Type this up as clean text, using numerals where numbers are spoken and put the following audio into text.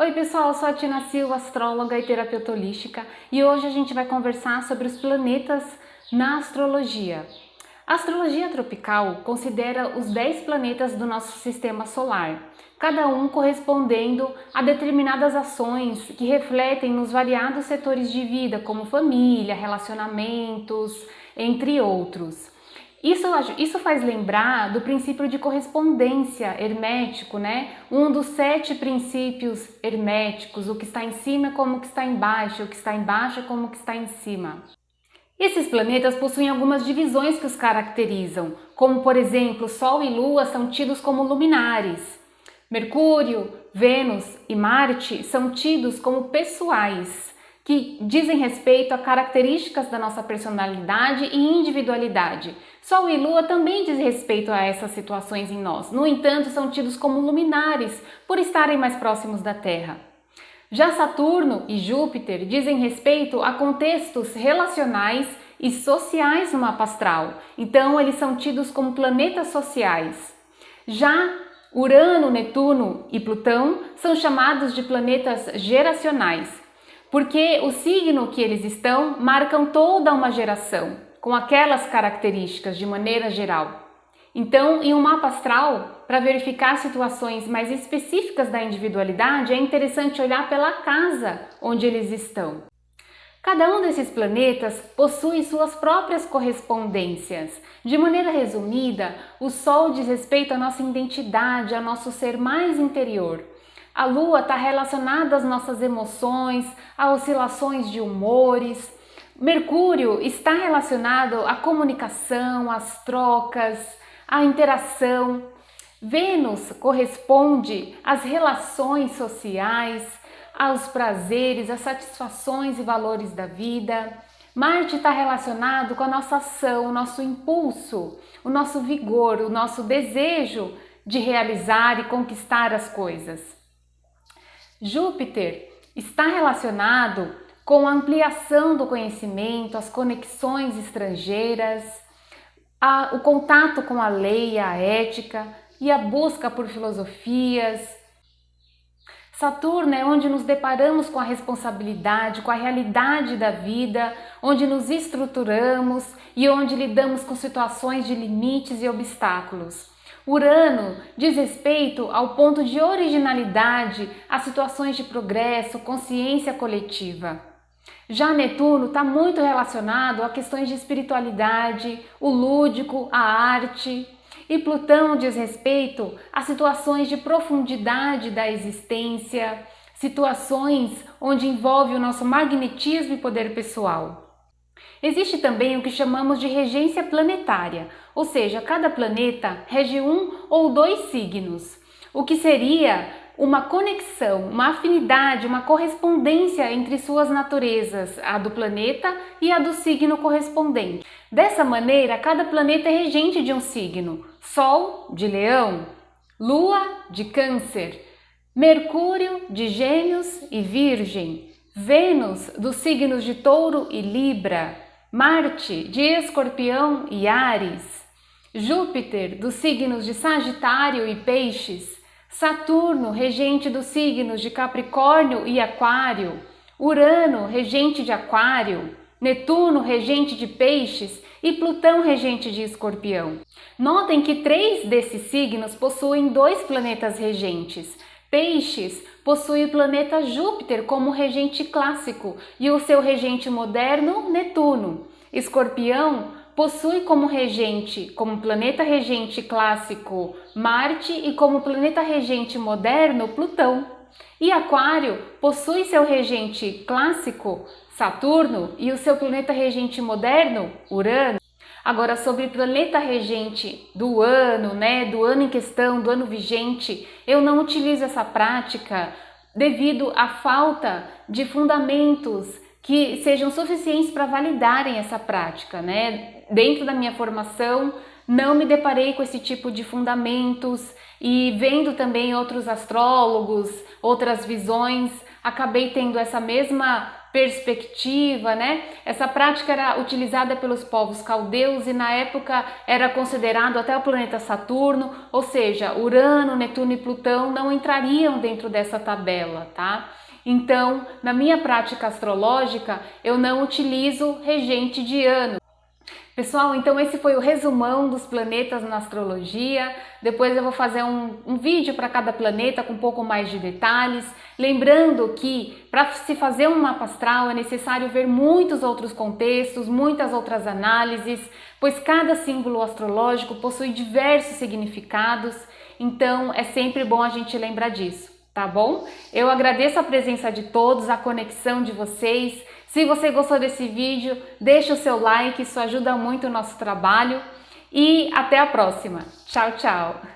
Oi pessoal, eu sou a Tina Silva, astróloga e terapeuta holística, e hoje a gente vai conversar sobre os planetas na astrologia. A astrologia tropical considera os 10 planetas do nosso sistema solar, cada um correspondendo a determinadas ações que refletem nos variados setores de vida, como família, relacionamentos, entre outros. Isso faz lembrar do princípio de correspondência hermético, né? Um dos 7 princípios herméticos, o que está em cima é como o que está embaixo, o que está embaixo é como o que está em cima. Esses planetas possuem algumas divisões que os caracterizam, como por exemplo, Sol e Lua são tidos como luminares. Mercúrio, Vênus e Marte são tidos como pessoais, que dizem respeito a características da nossa personalidade e individualidade. Sol e Lua também dizem respeito a essas situações em nós, no entanto, são tidos como luminares por estarem mais próximos da Terra. Já Saturno e Júpiter dizem respeito a contextos relacionais e sociais no mapa astral, então eles são tidos como planetas sociais. Já Urano, Netuno e Plutão são chamados de planetas geracionais, porque o signo que eles estão marcam toda uma geração, com aquelas características de maneira geral. Então, em um mapa astral, para verificar situações mais específicas da individualidade, é interessante olhar pela casa onde eles estão. Cada um desses planetas possui suas próprias correspondências. De maneira resumida, o Sol diz respeito à nossa identidade, ao nosso ser mais interior. A Lua está relacionada às nossas emoções, a oscilações de humores. Mercúrio está relacionado à comunicação, às trocas, à interação. Vênus corresponde às relações sociais, aos prazeres, às satisfações e valores da vida. Marte está relacionado com a nossa ação, o nosso impulso, o nosso vigor, o nosso desejo de realizar e conquistar as coisas. Júpiter está relacionado com a ampliação do conhecimento, as conexões estrangeiras, o contato com a lei, a ética e a busca por filosofias. Saturno é onde nos deparamos com a responsabilidade, com a realidade da vida, onde nos estruturamos e onde lidamos com situações de limites e obstáculos. Urano diz respeito ao ponto de originalidade, a situações de progresso, consciência coletiva. Já Netuno está muito relacionado a questões de espiritualidade, o lúdico, a arte. E Plutão diz respeito a situações de profundidade da existência, situações onde envolve o nosso magnetismo e poder pessoal. Existe também o que chamamos de regência planetária, ou seja, cada planeta rege um ou 2 signos, o que seria uma conexão, uma afinidade, uma correspondência entre suas naturezas, a do planeta e a do signo correspondente. Dessa maneira, cada planeta é regente de um signo: Sol, de Leão, Lua, de Câncer, Mercúrio, de Gêmeos e Virgem, Vênus, dos signos de Touro e Libra, Marte, de Escorpião e Áries, Júpiter, dos signos de Sagitário e Peixes, Saturno, regente dos signos de Capricórnio e Aquário, Urano, regente de Aquário, Netuno, regente de Peixes e Plutão, regente de Escorpião. Notem que 3 desses signos possuem 2 planetas regentes. Peixes possui o planeta Júpiter como regente clássico e o seu regente moderno, Netuno. Escorpião possui como planeta regente clássico, Marte e como planeta regente moderno, Plutão. E Aquário possui seu regente clássico, Saturno, e o seu planeta regente moderno, Urano. Agora, sobre o planeta regente do ano, do ano em questão, do ano vigente, eu não utilizo essa prática devido à falta de fundamentos que sejam suficientes para validarem essa prática, Dentro da minha formação, não me deparei com esse tipo de fundamentos e vendo também outros astrólogos, outras visões, acabei tendo essa mesma perspectiva, né? Essa prática era utilizada pelos povos caldeus e na época era considerado até o planeta Saturno, ou seja, Urano, Netuno e Plutão não entrariam dentro dessa tabela, tá? Então, na minha prática astrológica, eu não utilizo regente de ano. Pessoal, então esse foi o resumão dos planetas na astrologia. Depois eu vou fazer um vídeo para cada planeta com um pouco mais de detalhes. Lembrando que para se fazer um mapa astral é necessário ver muitos outros contextos, muitas outras análises, pois cada símbolo astrológico possui diversos significados, então é sempre bom a gente lembrar disso, tá bom? Eu agradeço a presença de todos, a conexão de vocês. Se você gostou desse vídeo, deixa o seu like, isso ajuda muito o nosso trabalho e até a próxima. Tchau, tchau!